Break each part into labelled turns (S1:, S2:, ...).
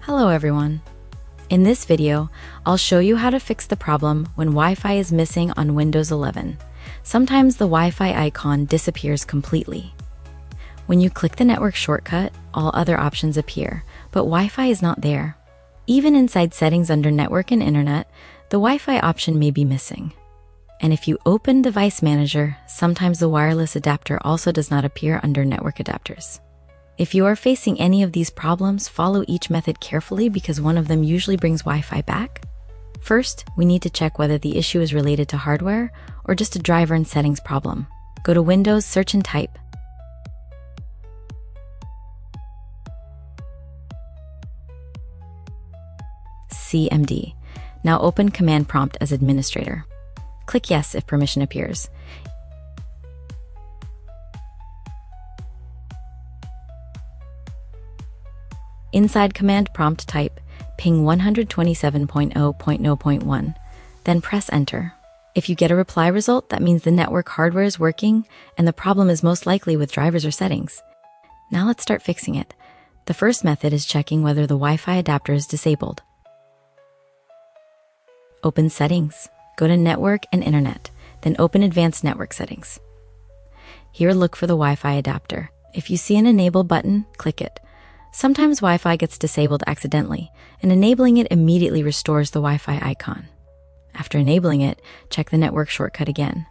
S1: Hello everyone. In this video, I'll show you how to fix the problem when Wi-Fi is missing on Windows 11. Sometimes the Wi-Fi icon disappears completely. When you click the network shortcut, all other options appear, but Wi-Fi is not there. Even inside settings under Network and Internet, the Wi-Fi option may be missing. And if you open Device Manager, sometimes the wireless adapter also does not appear under Network Adapters. If you are facing any of these problems, follow each method carefully because one of them usually brings Wi-Fi back. First, we need to check whether the issue is related to hardware or just a driver and settings problem. Go to Windows, search and type CMD. Now open Command Prompt as administrator. Click Yes if permission appears. Inside Command Prompt type ping 127.0.0.1, then press Enter. If you get a reply result, that means the network hardware is working and the problem is most likely with drivers or settings. Now let's start fixing it. The first method is checking whether the Wi-Fi adapter is disabled. Open Settings, go to Network and Internet, then open Advanced Network Settings. Here look for the Wi-Fi adapter. If you see an Enable button, click it. Sometimes Wi-Fi gets disabled accidentally, and enabling it immediately restores the Wi-Fi icon. After enabling it, check the network shortcut again.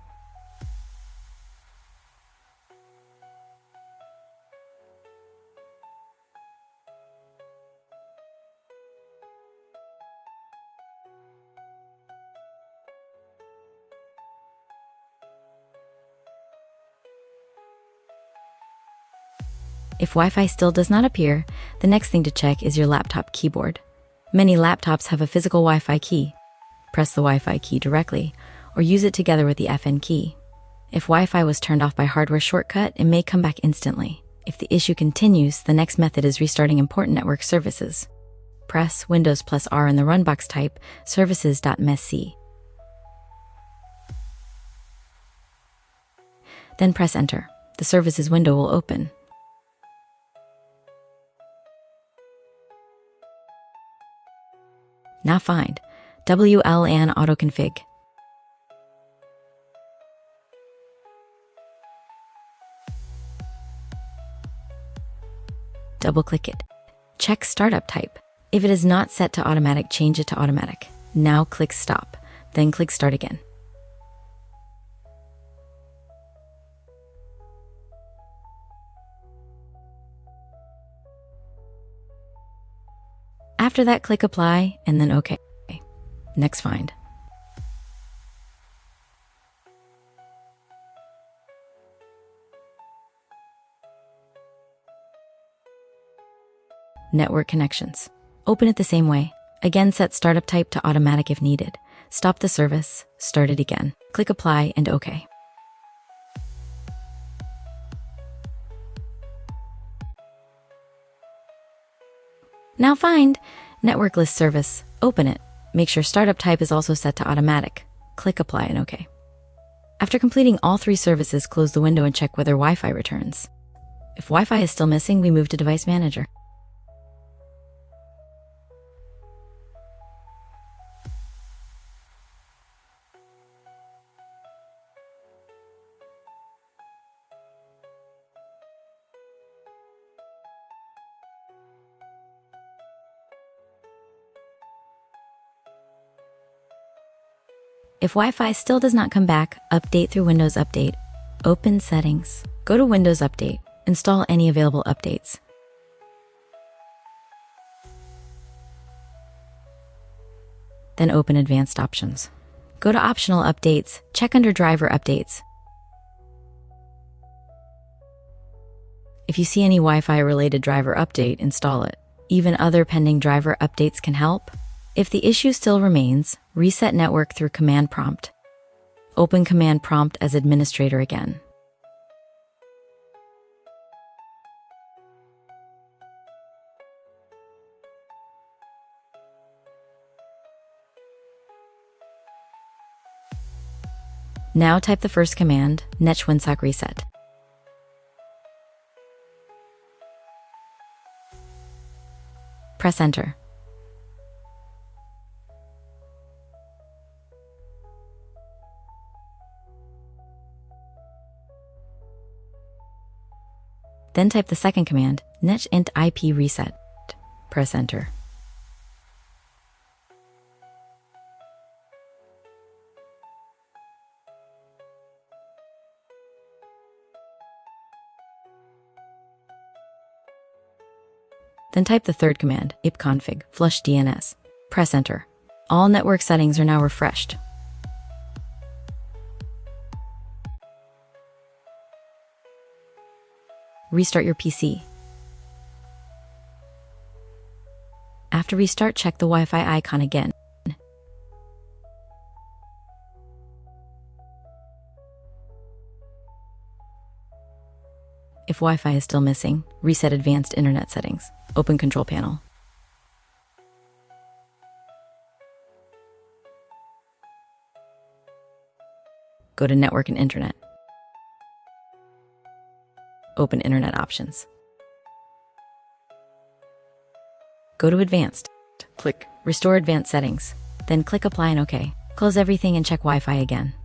S1: If Wi-Fi still does not appear, the next thing to check is your laptop keyboard. Many laptops have a physical Wi-Fi key. Press the Wi-Fi key directly, or use it together with the FN key. If Wi-Fi was turned off by hardware shortcut, it may come back instantly. If the issue continues, the next method is restarting important network services. Press Windows plus R in the run box, type services.msc. Then press Enter. The services window will open. Now find WLAN AutoConfig. Double-click it. Check Startup Type. If it is not set to automatic, change it to automatic. Now click Stop, then click Start again. After that, click Apply and then OK. Next, find Network Connections. Open it the same way. Again, set Startup Type to automatic if needed. Stop the service, start it again. Click Apply and OK. Now find Network List Service. Open it. Make sure Startup Type is also set to automatic. Click Apply and OK. After completing all three services, close the window and check whether Wi-Fi returns. If Wi-Fi is still missing, we move to Device Manager. If Wi-Fi still does not come back, update through Windows Update. Open Settings. Go to Windows Update. Install any available updates. Then open Advanced Options. Go to Optional Updates. Check under Driver Updates. If you see any Wi-Fi related driver update, install it. Even other pending driver updates can help. If the issue still remains, reset network through Command Prompt. Open Command Prompt as administrator again. Now type the first command, netsh winsock reset. Press Enter. Then type the second command, netsh int IP reset. Press enter. Then type the third command, ipconfig flush DNS. Press enter. All network settings are now refreshed. Restart your PC. After restart, check the Wi-Fi icon again. If Wi-Fi is still missing, reset Advanced Internet Settings. Open Control Panel. Go to Network and Internet. Open Internet Options. Go to Advanced. Click Restore Advanced Settings. Then click Apply and OK. Close everything and check Wi-Fi again.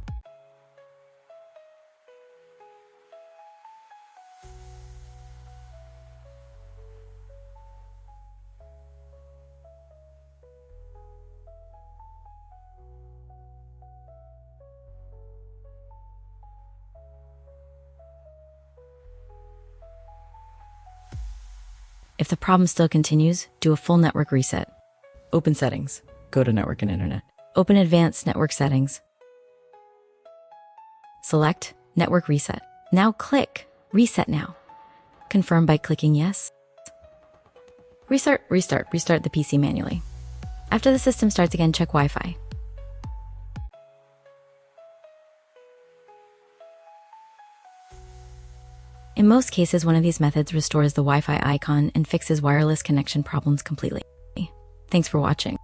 S1: If the problem still continues, do a full network reset. Open Settings. Go to Network and Internet. Open Advanced Network Settings. Select Network Reset. Now click Reset Now. Confirm by clicking Yes. Restart the PC manually. After the system starts again, check Wi-Fi. In most cases, one of these methods restores the Wi-Fi icon and fixes wireless connection problems completely. Thanks for watching.